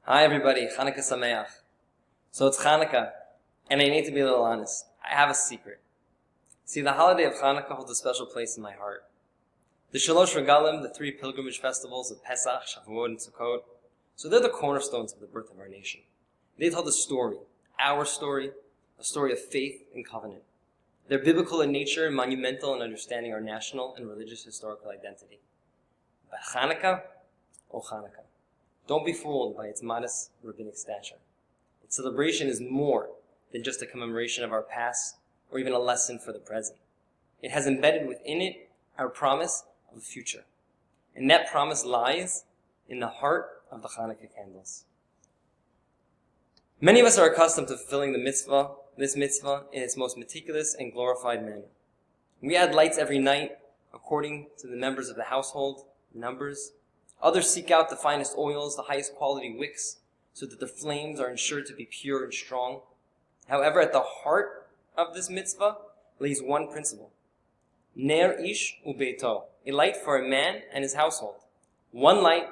Hi everybody, Hanukkah Sameach. So it's Hanukkah, and I need to be a little honest. I have a secret. See, the holiday of Hanukkah holds a special place in my heart. The Shalosh Regalim, the three pilgrimage festivals of Pesach, Shavuot, and Sukkot, so they're the cornerstones of the birth of our nation. They tell the story, our story, a story of faith and covenant. They're biblical in nature and monumental in understanding our national and religious historical identity. But Hanukkah, oh Hanukkah, don't be fooled by its modest rabbinic stature. Its celebration is more than just a commemoration of our past or even a lesson for the present. It has embedded within it our promise of the future. And that promise lies in the heart of the Hanukkah candles. Many of us are accustomed to fulfilling this mitzvah in its most meticulous and glorified manner. We add lights every night according to the members of the household, numbers. Others seek out the finest oils, the highest quality wicks, so that the flames are ensured to be pure and strong. However, at the heart of this mitzvah lays one principle. Ner ish ubeito, a light for a man and his household. One light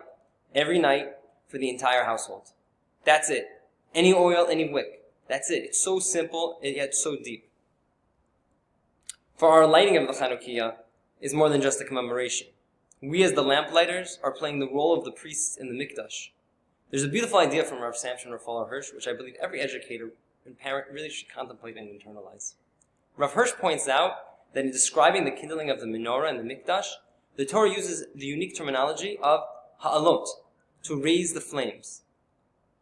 every night for the entire household. That's it. Any oil, any wick. That's it. It's so simple, yet so deep. For our lighting of the Chanukiah is more than just a commemoration. We as the lamplighters are playing the role of the priests in the Mikdash. There's a beautiful idea from Rav Samson Raphael Hirsch, which I believe every educator and parent really should contemplate and internalize. Rav Hirsch points out that in describing the kindling of the menorah and the Mikdash, the Torah uses the unique terminology of ha'alot, to raise the flames.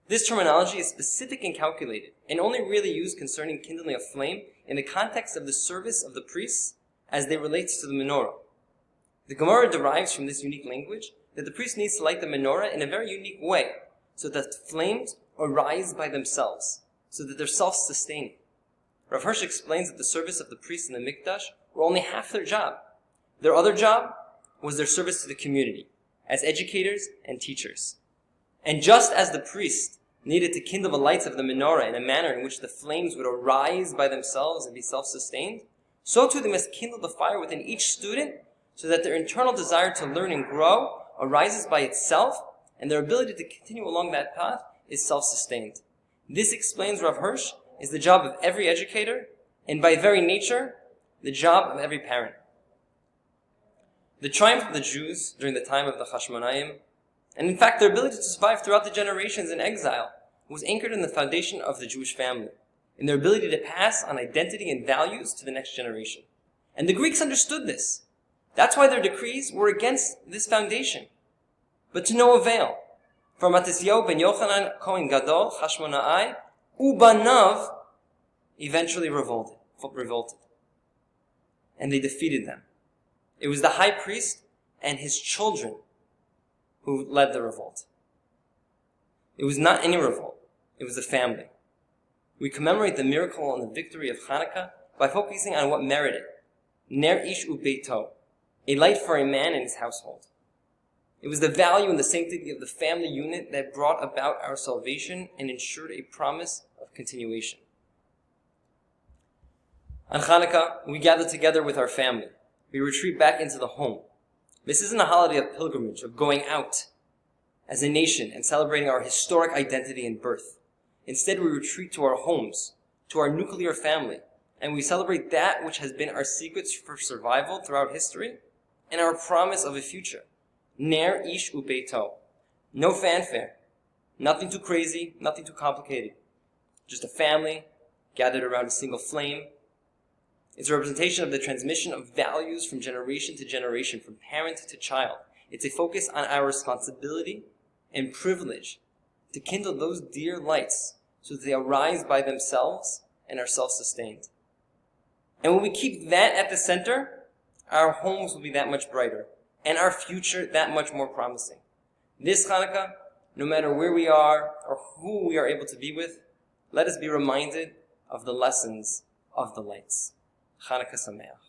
This terminology is specific and calculated, and only really used concerning kindling a flame in the context of the service of the priests as they relate to the menorah. The Gemara derives from this unique language that the priest needs to light the menorah in a very unique way, so that the flames arise by themselves, so that they're self-sustaining. Rav Hirsch explains that the service of the priests in the Mikdash were only half their job. Their other job was their service to the community, as educators and teachers. And just as the priest needed to kindle the lights of the menorah in a manner in which the flames would arise by themselves and be self-sustained, so too they must kindle the fire within each student so that their internal desire to learn and grow arises by itself, and their ability to continue along that path is self-sustained. This, explains Rav Hirsch, is the job of every educator, and by very nature, the job of every parent. The triumph of the Jews during the time of the Hashmonaim, and in fact their ability to survive throughout the generations in exile, was anchored in the foundation of the Jewish family, in their ability to pass on identity and values to the next generation. And the Greeks understood this. That's why their decrees were against this foundation. But to no avail. For Matisyahu ben Yochanan Kohen Gadol Hashmonai Ubanav eventually revolted. And they defeated them. It was the high priest and his children who led the revolt. It was not any revolt. It was the family. We commemorate the miracle and the victory of Hanukkah by focusing on what merited. Ner ish ubeito, a light for a man and his household. It was the value and the sanctity of the family unit that brought about our salvation and ensured a promise of continuation. On Hanukkah, we gather together with our family. We retreat back into the home. This isn't a holiday of pilgrimage, of going out as a nation and celebrating our historic identity and birth. Instead, we retreat to our homes, to our nuclear family, and we celebrate that which has been our secrets for survival throughout history and our promise of a future. Ner ish ubeito. No fanfare. Nothing too crazy, nothing too complicated. Just a family gathered around a single flame. It's a representation of the transmission of values from generation to generation, from parent to child. It's a focus on our responsibility and privilege to kindle those dear lights so that they arise by themselves and are self-sustained. And when we keep that at the center, our homes will be that much brighter, and our future that much more promising. This Hanukkah, no matter where we are or who we are able to be with, let us be reminded of the lessons of the lights. Hanukkah Sameach.